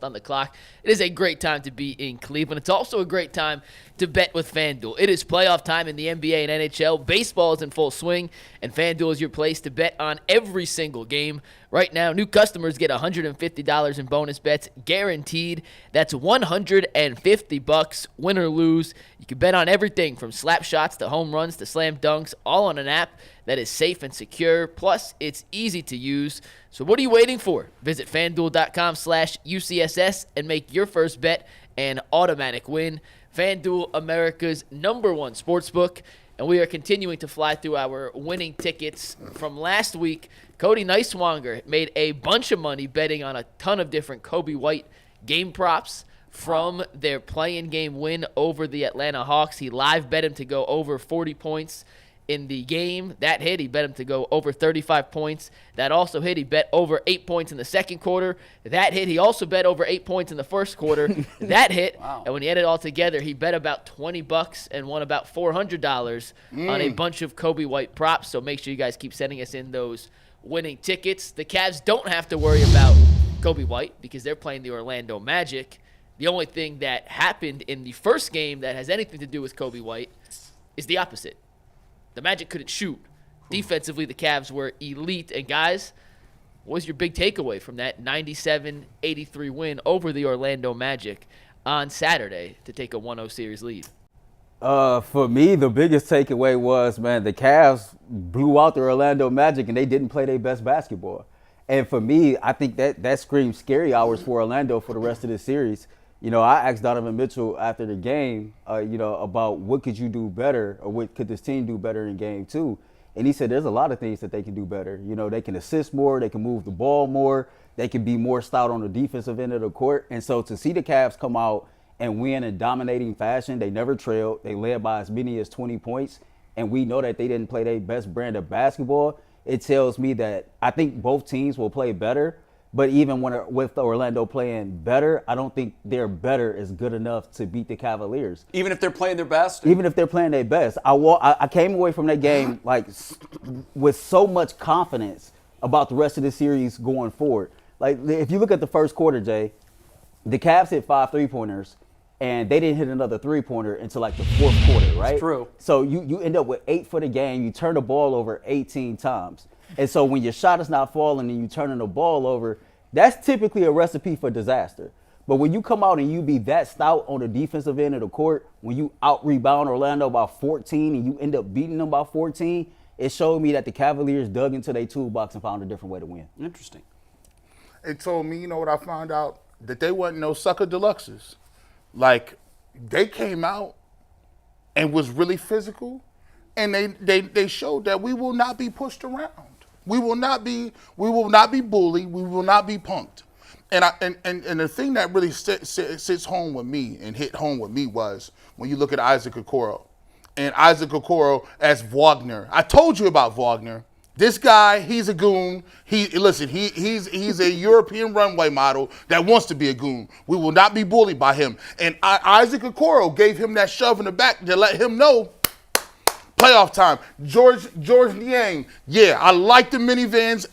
on the clock. It is a great time to be in Cleveland. It's also a great time to bet with FanDuel. It is playoff time in the NBA and NHL. Baseball is in full swing, and FanDuel is your place to bet on every single game. Right now, new customers get $150 in bonus bets guaranteed. That's $150, win or lose. You can bet on everything from slap shots to home runs to slam dunks, all on an app that is safe and secure. Plus, it's easy to use. So what are you waiting for? Visit FanDuel.com/UCSS and make your first bet an automatic win. FanDuel, America's #1 sportsbook. And we are continuing to fly through our winning tickets from last week. Cody Neiswanger made a bunch of money betting on a ton of different Kobe White game props from their play-in game win over the Atlanta Hawks. He live bet him to go over 40 points in the game. That hit. He bet him to go over 35 points. That also hit. He bet over 8 points in the second quarter. That hit. He also bet over 8 points in the first quarter. That hit. Wow. And when he added it all together, he bet about $20 and won about $400 on a bunch of Kobe White props. So make sure you guys keep sending us in those winning tickets. The Cavs don't have to worry about Kobe White because they're playing the Orlando Magic. The only thing that happened in the first game that has anything to do with Kobe White is the opposite. The Magic couldn't shoot. Defensively, the Cavs were elite. And, guys, what was your big takeaway from that 97-83 win over the Orlando Magic on Saturday to take a 1-0 series lead? For me, the biggest takeaway was, man, the Cavs blew out the Orlando Magic and they didn't play their best basketball. And for me, I think that screams scary hours for Orlando for the rest of the series. You know, I asked Donovan Mitchell after the game, about what could you do better or what could this team do better in game two. And he said there's a lot of things that they can do better. You know, they can assist more, they can move the ball more, they can be more stout on the defensive end of the court. And so to see the Cavs come out and win in dominating fashion, they never trailed. They led by as many as 20 points. And we know that they didn't play their best brand of basketball. It tells me that I think both teams will play better. But even with Orlando playing better, I don't think their better is good enough to beat the Cavaliers. Even if they're playing their best? Even if they're playing their best. I came away from that game with so much confidence about the rest of the series going forward. Like, if you look at the first quarter, Jay, the Cavs hit 5 3-pointers, and they didn't hit another 3-pointer until like the fourth quarter, right? That's true. So you end up with 8 for the game. You turn the ball over 18 times. And so when your shot is not falling and you turning the ball over, that's typically a recipe for disaster. But when you come out and you be that stout on the defensive end of the court, when you out-rebound Orlando by 14 and you end up beating them by 14, it showed me that the Cavaliers dug into their toolbox and found a different way to win. Interesting. It told me, you know what I found out? That they wasn't no sucker deluxes. Like, they came out and was really physical, and they showed that we will not be pushed around. We will not be bullied. We will not be punked. And the thing that really sits home with me and hit home with me was when you look at Isaac Okoro. And Isaac Okoro as Wagner. I told you about Wagner. This guy, he's a goon. He's a European runway model that wants to be a goon. We will not be bullied by him. And Isaac Okoro gave him that shove in the back to let him know playoff time. George Niang, yeah, I like the minivans.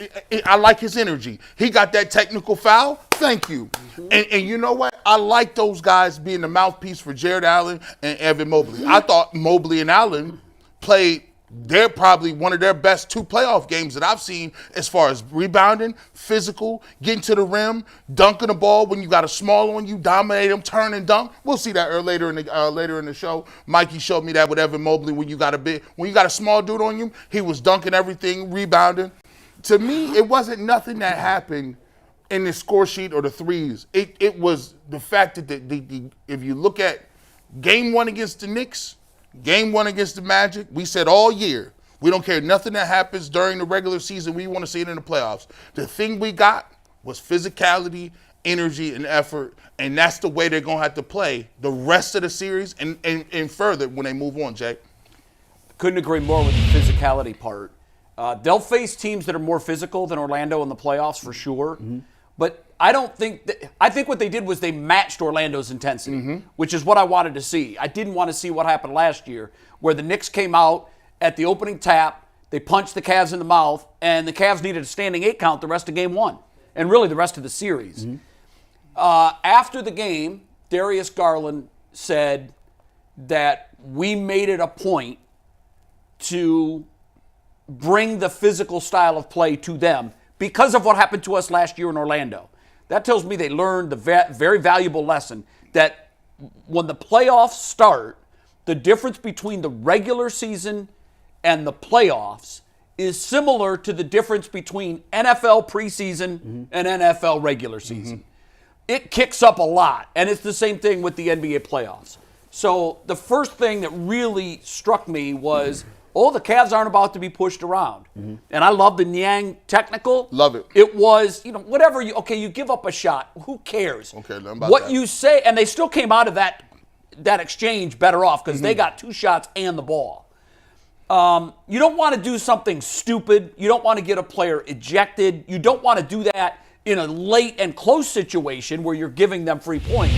I like his energy. He got that technical foul. Thank you. Mm-hmm. And you know what? I like those guys being the mouthpiece for Jarrett Allen and Evan Mobley. I thought Mobley and Allen played they're probably one of their best 2 playoff games that I've seen as far as rebounding, physical, getting to the rim, dunking the ball when you got a small on you, dominate them, turn and dunk. We'll see that later in the show. Mikey showed me that with Evan Mobley when you got a small dude on you, he was dunking everything, rebounding. To me, it wasn't nothing that happened in the score sheet or the threes. It was the fact that if you look at game 1 against the Knicks, Game 1 against the Magic, we said all year, we don't care nothing that happens during the regular season. We want to see it in the playoffs. The thing we got was physicality, energy, and effort, and that's the way they're going to have to play the rest of the series and further when they move on, Jay. Couldn't agree more with the physicality part. They'll face teams that are more physical than Orlando in the playoffs for sure. Mm-hmm. But I think what they did was they matched Orlando's intensity, which is what I wanted to see. I didn't want to see what happened last year, where the Knicks came out at the opening tap, they punched the Cavs in the mouth, and the Cavs needed a standing 8 count the rest of game 1, and really the rest of the series. After the game, Darius Garland said that we made it a point to bring the physical style of play to them because of what happened to us last year in Orlando. That tells me they learned the very valuable lesson that when the playoffs start, the difference between the regular season and the playoffs is similar to the difference between NFL preseason and NFL regular season. It kicks up a lot, and it's the same thing with the NBA playoffs. So the first thing that really struck me was, the Cavs aren't about to be pushed around. And I love the Niang technical. Love it. It was, whatever you give up a shot. Who cares? Okay, about what that. you say, and they still came out of that exchange better off because they got 2 shots and the ball. You don't want to do something stupid. You don't want to get a player ejected. You don't want to do that in a late and close situation where you're giving them free points.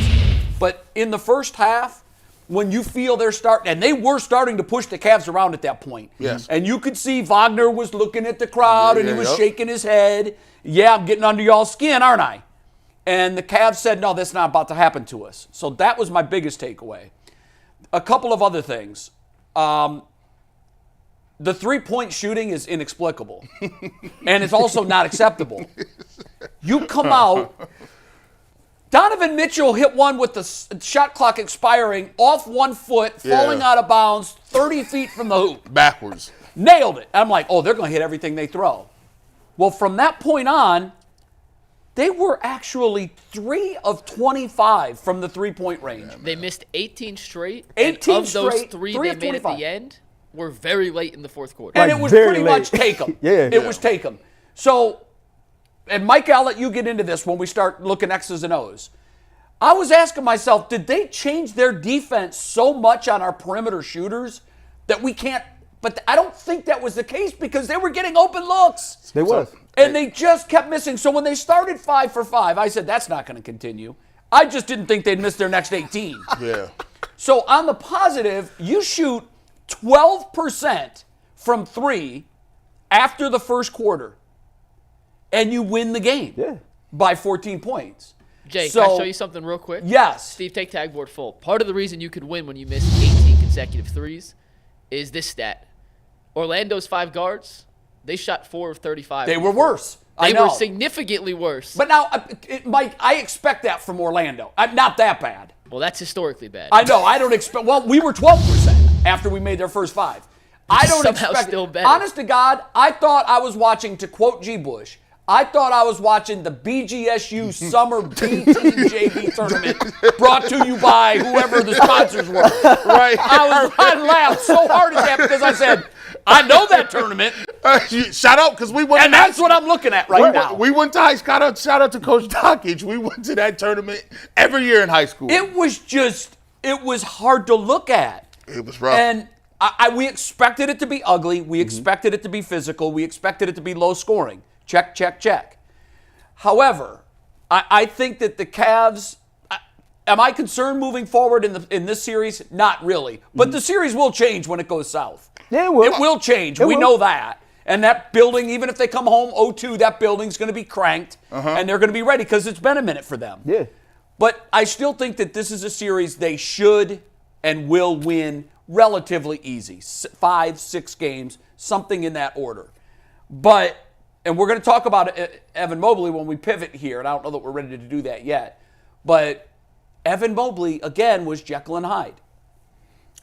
But in the first half, when you feel they're starting, and they were starting to push the Cavs around at that point. Yes. And you could see Wagner was looking at the crowd and he was shaking his head. Yeah, I'm getting under y'all's skin, aren't I? And the Cavs said, no, that's not about to happen to us. So that was my biggest takeaway. A couple of other things. The 3-point shooting is inexplicable. And it's also not acceptable. You come out. Donovan Mitchell hit one with the shot clock expiring off 1 foot, falling out of bounds, 30 feet from the hoop. Backwards. Nailed it. I'm like, they're going to hit everything they throw. Well, from that point on, they were actually 3 of 25 from the 3-point range. They missed 18 straight. 18 and of those straight, 3 3 they of made at 25. the end were very late in the fourth quarter. And Like, it was very pretty late. much take them. Yeah. It was take them. So, and Mike, I'll let you get into this when we start looking X's and O's. I was asking myself, did they change their defense so much on our perimeter shooters that we can't? But I don't think that was the case because they were getting open looks. They was. And they just kept missing. So when they started 5 for 5, I said, that's not going to continue. I just didn't think they'd miss their next 18. Yeah. So on the positive, you shoot 12% from 3 after the first quarter, and you win the game by 14 points. Jay, can I show you something real quick? Yes. Steve, take tag board full. Part of the reason you could win when you miss 18 consecutive threes is this stat. Orlando's 5 guards, they shot 4 of 35. They were worse. They I know. were significantly worse. But now, Mike, I expect that from Orlando. I'm not that bad. Well, that's historically bad. I know. I don't expect. Well, we were 12% after we made their first 5. I don't Somehow expect. still better. Honest to God, I thought I was watching, to quote G. Bush, I thought I was watching the BGSU Summer B Team JV tournament brought to you by whoever the sponsors were. Right. I laughed so hard at that because I said, I know that tournament. Shout out because we went. And that's what I'm looking at right now. We went to high school. Shout out to Coach Dockage. We went to that tournament every year in high school. It was hard to look at. It was rough. And we expected it to be ugly. We expected it to be physical. We expected it to be low scoring. Check, check, check. However, I think that the Cavs, am I concerned moving forward in this series? Not really. But the series will change when it goes south. Yeah, it will. It will change. It We will. know that. And that building, even if they come home 0-2, that building's going to be cranked. And they're going to be ready because it's been a minute for them. Yeah. But I still think that this is a series they should and will win relatively easy. 5, 6 games, something in that order. But, and we're going to talk about Evan Mobley when we pivot here, and I don't know that we're ready to do that yet. But Evan Mobley, again, was Jekyll and Hyde.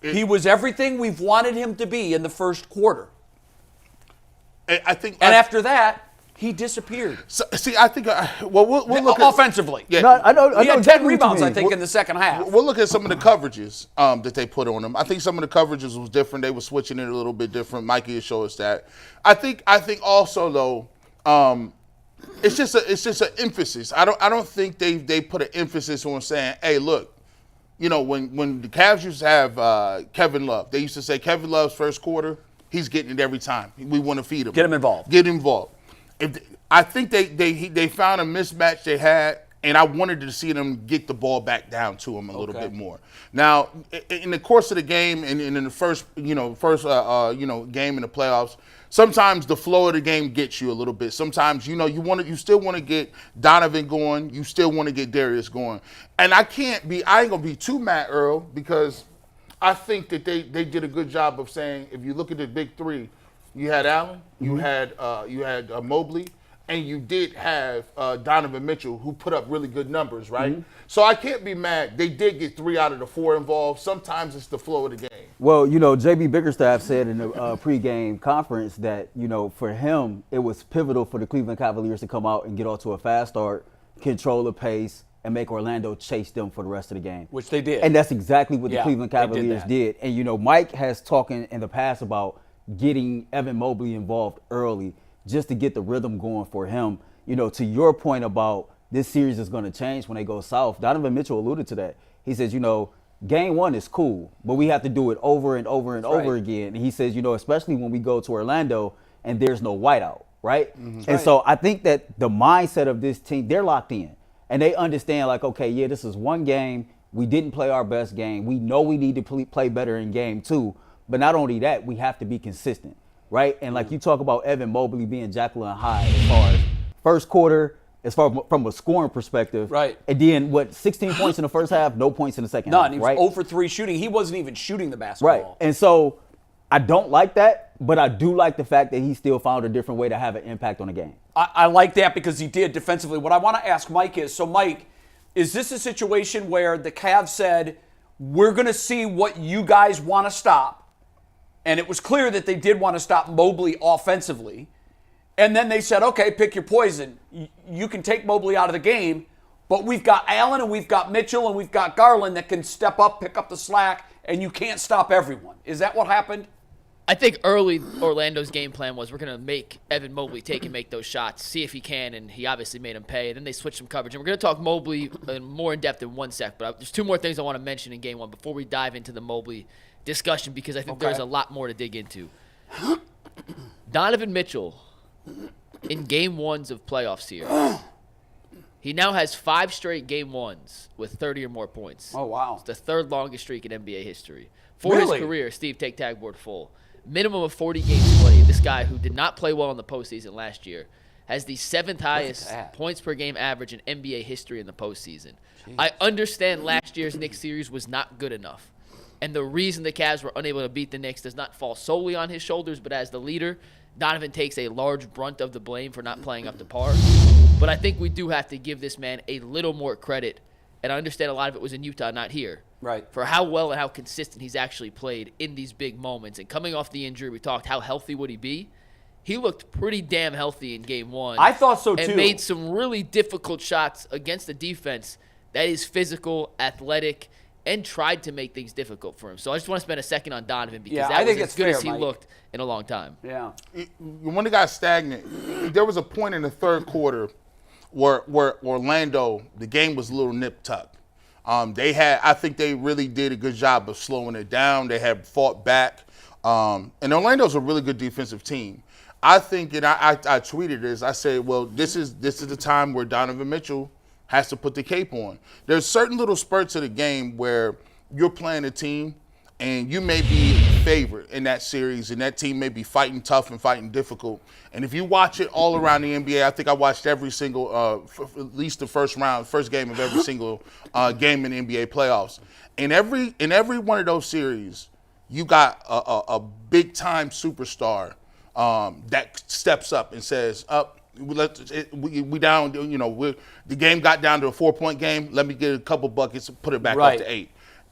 He was everything we've wanted him to be in the first quarter. I think. And after that, he disappeared. So, see, I think. We'll look at offensively. Yeah. No, I know. He had 10 exactly what you rebounds, I mean. think, in the second half. We'll look at some of the coverages that they put on him. I think some of the coverages was different. They were switching it a little bit different. Mikey will show us that. I think also though, it's just an emphasis. I don't think they put an emphasis on saying, hey, look, you know, when the Cavs used to have Kevin Love, they used to say Kevin Love's first quarter, he's getting it every time. We want to feed him. Get him involved. Get involved. I think they found a mismatch they had, and I wanted to see them get the ball back down to him a little bit more. Now, in the course of the game and in the first game in the playoffs, sometimes the flow of the game gets you a little bit. Sometimes, you still want to get Donovan going. You still want to get Darius going. And I ain't going to be too mad, Earl, because I think that they did a good job of saying, if you look at the big three, you had Allen, you had Mobley, and you did have Donovan Mitchell, who put up really good numbers, right? So I can't be mad. They did get 3 out of the 4 involved. Sometimes it's the flow of the game. Well, J.B. Bickerstaff said in the pregame conference that, for him, it was pivotal for the Cleveland Cavaliers to come out and get off to a fast start, control the pace, and make Orlando chase them for the rest of the game. Which they did. And that's exactly what the Cleveland they did Cavaliers that. did. And, Mike has talked in the past about getting Evan Mobley involved early just to get the rhythm going for him. To your point about this series is going to change when they go south, Donovan Mitchell alluded to that. He says, game 1 is cool, but we have to do it over and over and over again. And he says, especially when we go to Orlando and there's no whiteout, right? And so I think that the mindset of this team, they're locked in. And they understand, like, okay, yeah, this is one game. We didn't play our best game. We know we need to play better in game 2. But not only that, we have to be consistent, right? And like you talk about Evan Mobley being Jekyll and Hyde as far as first quarter, as far from a scoring perspective. Right. And then, 16 points in the first half, no points in the second None. half, He was right? 0 for 3 shooting. He wasn't even shooting the basketball. Right. And so I don't like that, but I do like the fact that he still found a different way to have an impact on the game. I like that because he did defensively. What I want to ask Mike is, so Mike, is this a situation where the Cavs said, we're going to see what you guys want to stop? And it was clear that they did want to stop Mobley offensively. And then they said, okay, pick your poison. You can take Mobley out of the game, but we've got Allen and we've got Mitchell and we've got Garland that can step up, pick up the slack, and you can't stop everyone. Is that what happened? I think early Orlando's game plan was we're going to make Evan Mobley take and make those shots, see if he can, and he obviously made him pay. Then they switched some coverage. And we're going to talk Mobley more in depth in 1 sec, but there's 2 more things I want to mention in game 1 before we dive into the Mobley discussion because I think there's a lot more to dig into. Donovan Mitchell, in game 1s of playoffs here, he now has 5 straight game 1s with 30 or more points. Oh, wow. It's the 3rd longest streak in NBA history. For his career, Steve, take tag board full. Minimum of 40 games played. This guy who did not play well in the postseason last year has the 7th highest points per game average in NBA history in the postseason. I understand last year's Knicks series was not good enough. And the reason the Cavs were unable to beat the Knicks does not fall solely on his shoulders, but as the leader, Donovan takes a large brunt of the blame for not playing up to par. But I think we do have to give this man a little more credit. And I understand a lot of it was in Utah, not here. Right. For how well and how consistent he's actually played in these big moments. And coming off the injury, we talked, how healthy would he be? He looked pretty damn healthy in game 1. I thought so, too. And made some really difficult shots against a defense that is physical, athletic, and tried to make things difficult for him. So I just want to spend a second on Donovan because that was as good as he looked in a long time. Yeah. When it got stagnant, there was a point in the 3rd quarter where Orlando, the game was a little nip-tuck. I think they really did a good job of slowing it down. They had fought back. And Orlando's a really good defensive team. I think, and I tweeted this, I said, well, this is the time where Donovan Mitchell has to put the cape on. There's certain little spurts of the game where you're playing a team and you may be favored in that series, and that team may be fighting tough and fighting difficult. And if you watch it all around the NBA, I think I watched every single, at least the first game of every single game in the NBA playoffs. In every one of those series, you got a big time superstar that steps up and says, we down, the game got down to a 4-point game. Let me get a couple buckets and put it back up to 8.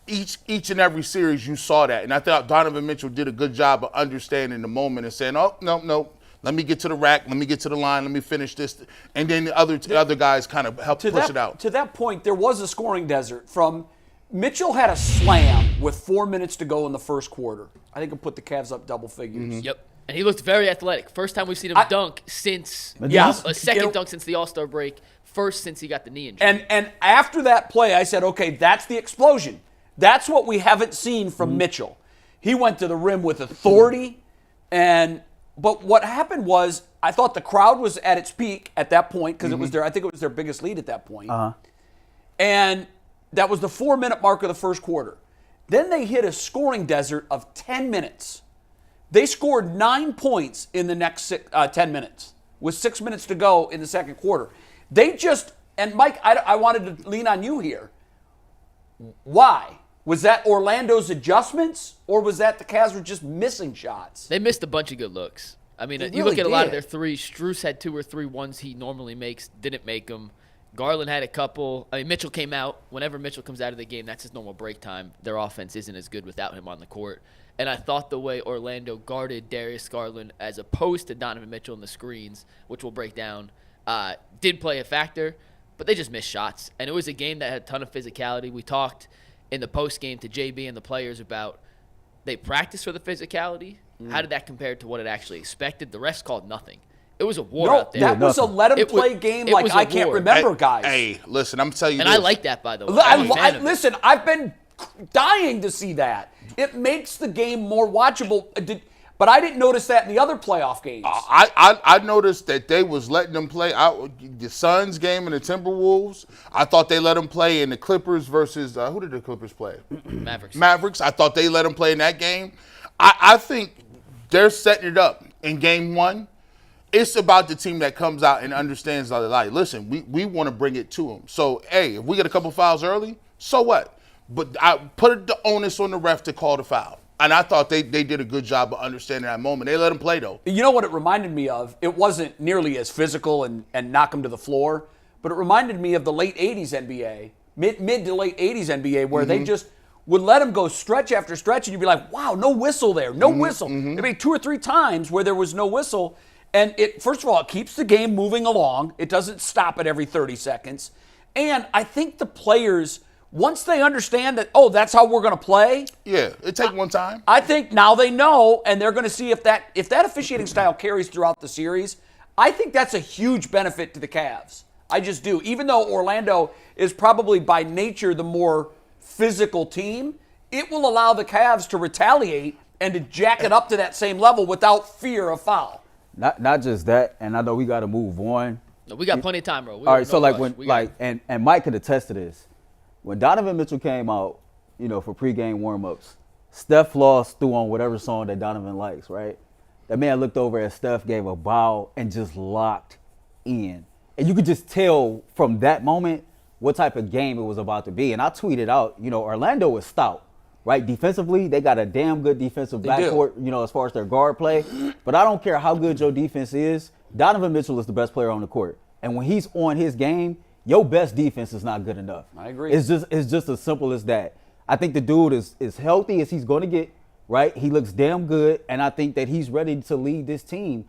Each and every series you saw that. And I thought Donovan Mitchell did a good job of understanding the moment and saying, oh, no, let me get to the rack, let me get to the line, let me finish this. And then the other guys kind of help push it out. To that point, there was a scoring desert. Mitchell had a slam with 4 minutes to go in the first quarter. I think it put the Cavs up double figures. Mm-hmm. Yep. And he looked very athletic. First time we've seen him dunk since a second dunk since the All-Star break. First since he got the knee injury. And after that play, I said, okay, that's the explosion. That's what we haven't seen from Mitchell. He went to the rim with authority, but what happened was I thought the crowd was at its peak at that point because I think it was their biggest lead at that point. And that was the 4-minute mark of the first quarter. Then they hit a scoring desert of 10 minutes. They scored 9 points in the next 10 minutes with 6 minutes to go in the second quarter. They just, and Mike, I wanted to lean on you here. Why? Was that Orlando's adjustments, or was that the Cavs were just missing shots? They missed a bunch of good looks. I mean, They you look really at a lot of did. their threes. Strus had 2 or 3 ones he normally makes, didn't make them. Garland had a couple. I mean, Mitchell came out. Whenever Mitchell comes out of the game, that's his normal break time. Their offense isn't as good without him on the court. And I thought the way Orlando guarded Darius Garland as opposed to Donovan Mitchell in the screens, which we'll break down, did play a factor, but they just missed shots. And it was a game that had a ton of physicality. We talked in the postgame to JB and the players about they practiced for the physicality. How did that compare to what it actually expected? The refs called nothing. It was a war No, out there. that was a nothing. let him It was- play game it like was a I can't war. remember, guys. Hey, listen, I'm telling you And this. I like that, by the way. I'm a fan of it. Listen, I've been dying to see that. It makes the game more watchable. But I didn't notice that in the other playoff games. I noticed that they was letting them play out the Suns game and the Timberwolves. I thought they let them play in the Clippers versus who did the Clippers play? Mavericks. I thought they let them play in that game. I think they're setting it up in game one. It's about the team that comes out and understands that, like, listen, we want to bring it to them. So, hey, if we get a couple fouls early, so what? But I put the onus on the ref to call the foul. And I thought they did a good job of understanding that moment. They let them play, though. You know what it reminded me of? It wasn't nearly as physical and knock them to the floor, but it reminded me of the late 80s NBA, mid to late 80s NBA, where they just would let them go stretch after stretch, and you'd be like, wow, no whistle there, no whistle. There'd be 2 or 3 times where there was no whistle. And it, first of all, it keeps the game moving along. It doesn't stop at every 30 seconds. And I think the players, once they understand that, oh, that's how we're going to play, Yeah, it take one time. I think now they know, and they're going to see if that officiating style carries throughout the series. I think that's a huge benefit to the Cavs. I just do. Even though Orlando is probably by nature the more physical team, it will allow the Cavs to retaliate and to jack it up to that same level without fear of foul. Not just that, and I know we got to move on. No, we got plenty of time, bro. All right, so like when and Mike could attest to this. When Donovan Mitchell came out, for pregame warmups, Steph Floss threw on whatever song that Donovan likes, right? That man looked over at Steph, gave a bow, and just locked in. And you could just tell from that moment what type of game it was about to be. And I tweeted out, Orlando was stout, right? Defensively, they got a damn good defensive backcourt, as far as their guard play. But I don't care how good your defense is. Donovan Mitchell is the best player on the court. And when he's on his game, your best defense is not good enough. I agree. It's just as simple as that. I think the dude is healthy as he's going to get, right? He looks damn good, and I think that he's ready to lead this team,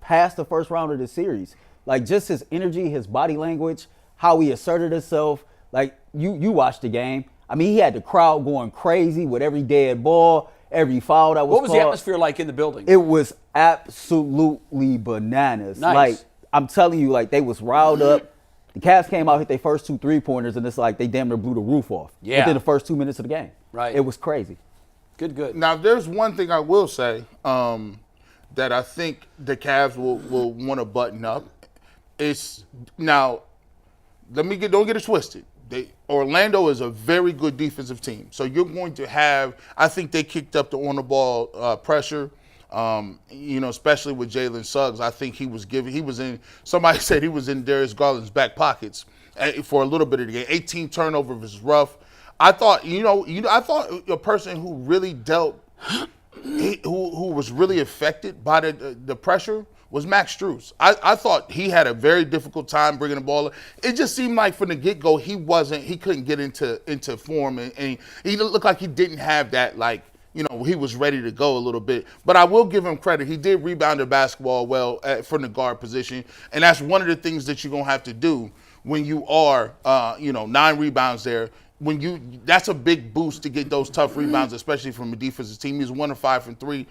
past the first round of the series. Like, just his energy, his body language, how he asserted himself. Like, you watched the game. I mean, he had the crowd going crazy with every dead ball, every foul that was What was the called. atmosphere like in the building? It was absolutely bananas. Nice. Like, I'm telling you, like, they was riled up. The Cavs came out, hit their first 2 3-pointers, and it's like they damn near blew the roof off within the first 2 minutes of the game. Right. It was crazy. Good. Now, there's one thing I will say that I think the Cavs will want to button up. It's now, don't get it twisted. Orlando is a very good defensive team, so you're going to have. I think they kicked up the on-the-ball pressure. Especially with Jalen Suggs, I think he was in. Somebody said he was in Darius Garland's back pockets for a little bit of the game. 18 turnovers was rough. I thought, I thought a person who really who was really affected by the pressure was Max Strus. I thought he had a very difficult time bringing the ball up. It just seemed like from the get-go he couldn't get into form, and he looked like he didn't have that, like, he was ready to go a little bit. But I will give him credit. He did rebound the basketball well from the guard position, and that's one of the things that you're going to have to do when you are 9 rebounds there. That's a big boost to get those tough rebounds, especially from a defensive team. He was 1 of 5 from 3.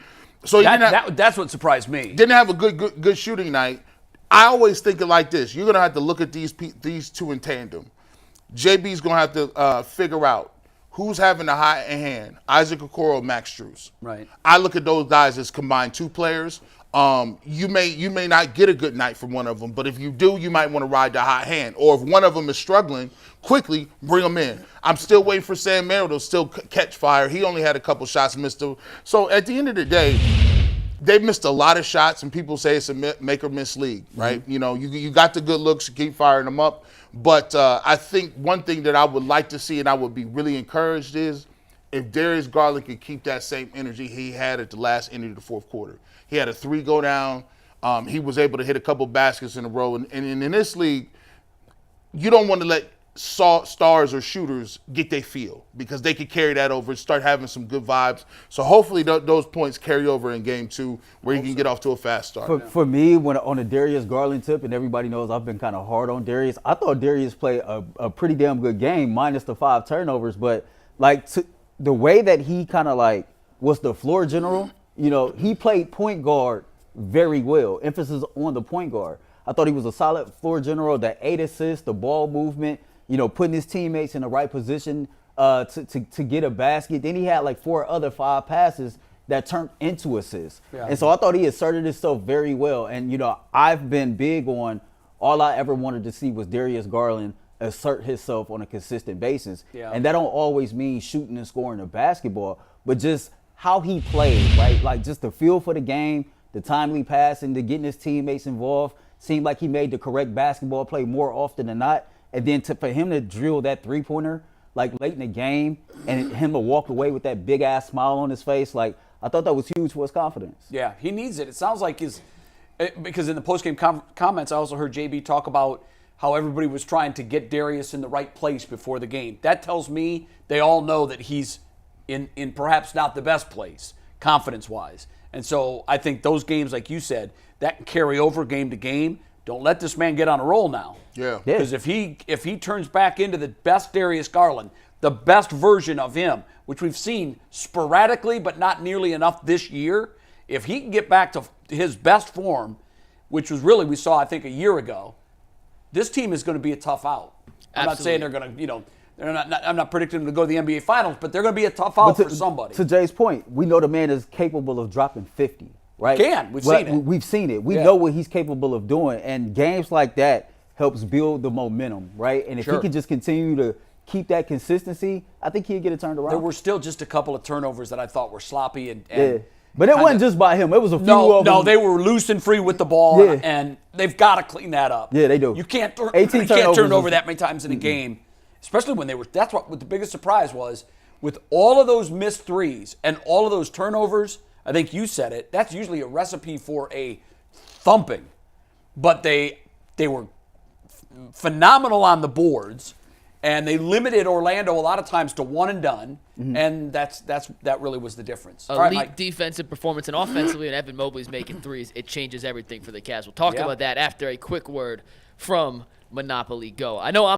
So that's what surprised me. Didn't have a good shooting night. I always think it like this. You're going to have to look at these two in tandem. JB's going to have to figure out who's having the high hand, Isaac Okoro or Max Strus. Right. I look at those guys as combined 2 players. You may not get a good night from one of them, but if you do, you might want to ride the hot hand. Or if one of them is struggling, quickly bring them in. I'm still waiting for Sam Merrill to still catch fire. He only had a couple shots missed. So at the end of the day, they missed a lot of shots, and people say it's a make or miss league, right? You know, you got the good looks, you keep firing them up. But I think one thing that I would like to see, and I would be really encouraged, is if Darius Garland could keep that same energy he had at the last end of the fourth quarter. He had a 3 go down. He was able to hit a couple baskets in a row. And in this league, you don't want to let stars or shooters get their feel, because they could carry that over and start having some good vibes. So hopefully those points carry over in game 2, where you can get off to a fast start. For me, when on the Darius Garland tip, and everybody knows I've been kind of hard on Darius, I thought Darius played a pretty damn good game, minus the 5 turnovers. But like the way that he kind of like was the floor general, you know, he played point guard very well. Emphasis on the point guard. I thought he was a solid floor general. The 8 assists, the ball movement, you know, putting his teammates in the right position to get a basket. Then he had like 4 other 5 passes that turned into assists. Yeah. And so I thought he asserted himself very well. And, you know, I've been big on, all I ever wanted to see was Darius Garland assert himself on a consistent basis. Yeah. And that don't always mean shooting and scoring the basketball, but just how he played, right? Like just the feel for the game, the timely passing, the getting his teammates involved. Seemed like he made the correct basketball play more often than not. And then for him to drill that 3-pointer like late in the game, and him to walk away with that big ass smile on his face, like I thought that was huge for his confidence. Yeah, he needs it. It sounds like because in the postgame comments, I also heard JB talk about how everybody was trying to get Darius in the right place before the game. That tells me they all know that he's in perhaps not the best place, confidence-wise. And so I think those games, like you said, that can carry over game to game. Don't let this man get on a roll now. Yeah. Because if he turns back into the best Darius Garland, the best version of him, which we've seen sporadically but not nearly enough this year, if he can get back to his best form, which was really we saw, I think, a year ago, this team is going to be a tough out. I'm not saying they're going to, you know, I'm not predicting them to go to the NBA Finals, but they're going to be a tough out for somebody. To Jay's point, we know the man is capable of dropping 50, right? We've seen it. We've seen it. We know what he's capable of doing, and games like that helps build the momentum, right? And if he can just continue to keep that consistency, I think he'll get it turned around. There were still just a couple of turnovers that I thought were sloppy and but it wasn't just by him. It was a few of them. No, they were loose and free with the ball, and they've got to clean that up. Yeah, they do. You can't turn over that many times in a game, especially when they were. That's what the biggest surprise was. With all of those missed threes and all of those turnovers, I think you said it, that's usually a recipe for a thumping. But they were phenomenal on the boards, and they limited Orlando a lot of times to one and done, and that really was the difference. Elite defensive performance, and offensively, and Evan Mobley's making threes. It changes everything for the Cavs. We'll talk about that after a quick word from Monopoly Go. I know I'm